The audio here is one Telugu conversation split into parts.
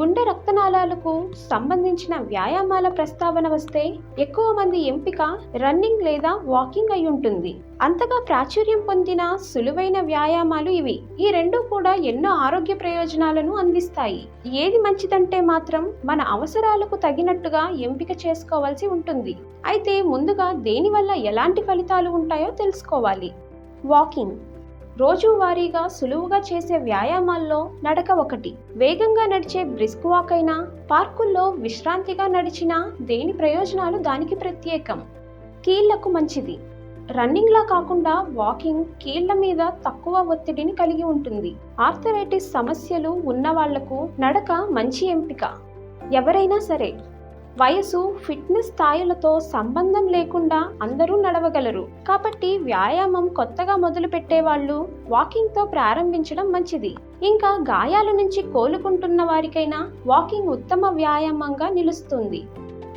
గుండె రక్తనాళాలకు సంబంధించిన వ్యాయామాల ప్రస్తావన వస్తే ఎక్కువ మంది ఎంపిక రన్నింగ్ లేదా వాకింగ్ అయి ఉంటుంది. అంతగా ప్రాచుర్యం పొందిన సులువైన వ్యాయామాలు ఇవి. ఈ రెండు కూడా ఎన్నో ఆరోగ్య ప్రయోజనాలను అందిస్తాయి. ఏది మంచిదంటే మాత్రం మన అవసరాలకు తగినట్టుగా ఎంపిక చేసుకోవాల్సి ఉంటుంది. అయితే ముందుగా దేనివల్ల ఎలాంటి ఫలితాలు ఉంటాయో తెలుసుకోవాలి. వాకింగ్ రోజువారీగా సులువుగా చేసే వ్యాయామాల్లో నడక ఒకటి. వేగంగా నడిచే బ్రిస్క్ వాక్ అయినా, పార్కుల్లో విశ్రాంతిగా నడిచినా దేని ప్రయోజనాలు దానికి ప్రత్యేకం. కీళ్లకు మంచిది. రన్నింగ్లా కాకుండా వాకింగ్ కీళ్ల మీద తక్కువ ఒత్తిడిని కలిగి ఉంటుంది. ఆర్థరైటిస్ సమస్యలు ఉన్న వాళ్లకు నడక మంచి ఎంపిక. ఎవరైనా సరే వయసు, ఫిట్నెస్ స్థాయిలతో సంబంధం లేకుండా అందరూ నడవగలరు. కాబట్టి వ్యాయామం కొత్తగా మొదలు పెట్టేవాళ్ళు వాకింగ్తో ప్రారంభించడం మంచిది. ఇంకా గాయాల నుంచి కోలుకుంటున్న వారికైనా వాకింగ్ ఉత్తమ వ్యాయామంగా నిలుస్తుంది.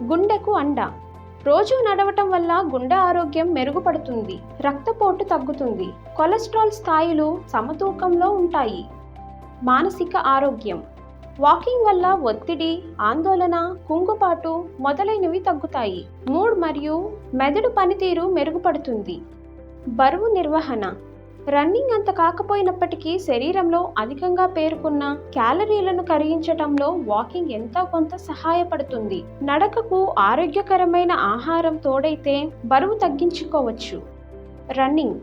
గుండెకు అండ. రోజు నడవటం వల్ల గుండె ఆరోగ్యం మెరుగుపడుతుంది, రక్తపోటు తగ్గుతుంది, కొలెస్ట్రాల్ స్థాయిలు సమతూకంలో ఉంటాయి. మానసిక ఆరోగ్యం. వాకింగ్ వల్ల ఒత్తిడి, ఆందోళన, కుంగుపాటు మొదలైనవి తగ్గుతాయి. మూడ్ మరియు మెదడు పనితీరు మెరుగుపడుతుంది. బరువు నిర్వహణ. రన్నింగ్ అంత కాకపోయినప్పటికీ శరీరంలో అధికంగా పేరుకున్న క్యాలరీలను కరిగించటంలో వాకింగ్ ఎంతో కొంత సహాయపడుతుంది. నడకకు ఆరోగ్యకరమైన ఆహారం తోడైతే బరువు తగ్గించుకోవచ్చు. రన్నింగ్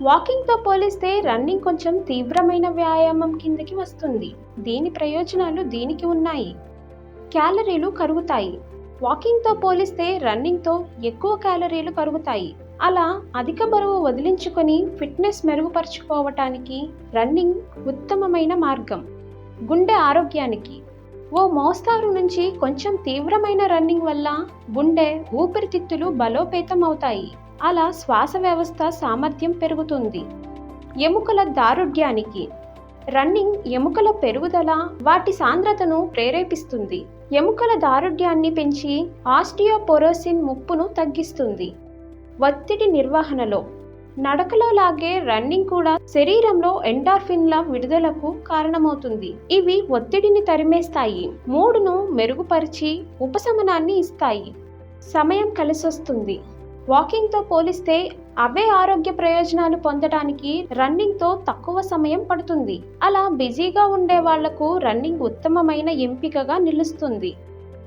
వాకింగ్తో పోలిస్తే రన్నింగ్ కొంచెం తీవ్రమైన వ్యాయామం కిందకి వస్తుంది. దీని ప్రయోజనాలు దీనికి ఉన్నాయి. క్యాలరీలు కరుగుతాయి. వాకింగ్తో పోలిస్తే రన్నింగ్తో ఎక్కువ క్యాలరీలు కరుగుతాయి. అలా అధిక బరువు వదిలించుకొని ఫిట్నెస్ మెరుగుపరుచుకోవటానికి రన్నింగ్ ఉత్తమమైన మార్గం. గుండె ఆరోగ్యానికి. ఓ మోస్తారు నుంచి కొంచెం తీవ్రమైన రన్నింగ్ వల్ల గుండె, ఊపిరితిత్తులు బలోపేతం అవుతాయి. అలా శ్వాస వ్యవస్థ సామర్థ్యం పెరుగుతుంది. ఎముకల దారుఢ్యానికి. రన్నింగ్ ఎముకల పెరుగుదల, వాటి సాంద్రతను ప్రేరేపిస్తుంది. ఎముకల దారుఢ్యాన్ని పెంచి ఆస్టియోపోరోసిస్ ముప్పును తగ్గిస్తుంది. ఒత్తిడి నిర్వహణలో. నడకలో లాగే రన్నింగ్ కూడా శరీరంలో ఎండార్ఫిన్ల విడుదలకు కారణమవుతుంది. ఇవి ఒత్తిడిని తరిమేస్తాయి, మూడును మెరుగుపరిచి ఉపశమనాన్ని ఇస్తాయి. సమయం కలిసొస్తుంది. వాకింగ్తో పోలిస్తే అవే ఆరోగ్య ప్రయోజనాలు పొందడానికి రన్నింగ్తో తక్కువ సమయం పడుతుంది. అలా బిజీగా ఉండే వాళ్లకు రన్నింగ్ ఉత్తమమైన ఎంపికగా నిలుస్తుంది.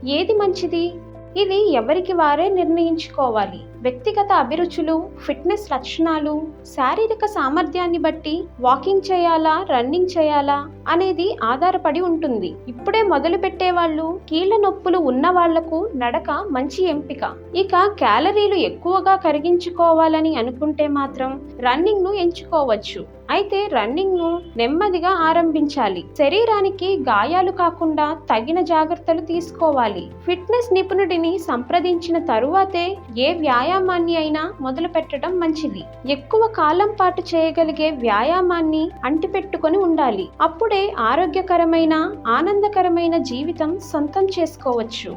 ఏది మంచిది? ఇది ఎవరికి వారే నిర్ణయించుకోవాలి. వ్యక్తిగత అభిరుచులు, ఫిట్నెస్ లక్షణాలు, శారీరక సామర్థ్యాన్ని బట్టి వాకింగ్ చేయాలా, రన్నింగ్ చేయాలా అనేది ఆధారపడి ఉంటుంది. ఇప్పుడే మొదలు పెట్టేవాళ్ళు, కీళ్ల నొప్పులు ఉన్న వాళ్లకు నడక మంచి ఎంపిక. ఇక క్యాలరీలు ఎక్కువగా కరిగించుకోవాలని అనుకుంటే మాత్రం రన్నింగ్ ను ఎంచుకోవచ్చు. అయితే రన్నింగ్ ను నెమ్మదిగా ఆరంభించాలి. శరీరానికి గాయాలు కాకుండా తగిన జాగ్రత్తలు తీసుకోవాలి. ఫిట్నెస్ నిపుణుడిని సంప్రదించిన తరువాతే ఏ వ్యాయామాన్ని అయినా మొదలు పెట్టడం మంచిది. ఎక్కువ కాలం పాటు చేయగలిగే వ్యాయామాన్ని అంటిపెట్టుకొని ఉండాలి. అప్పుడే ఆరోగ్యకరమైన, ఆనందకరమైన జీవితం సొంతం చేసుకోవచ్చు.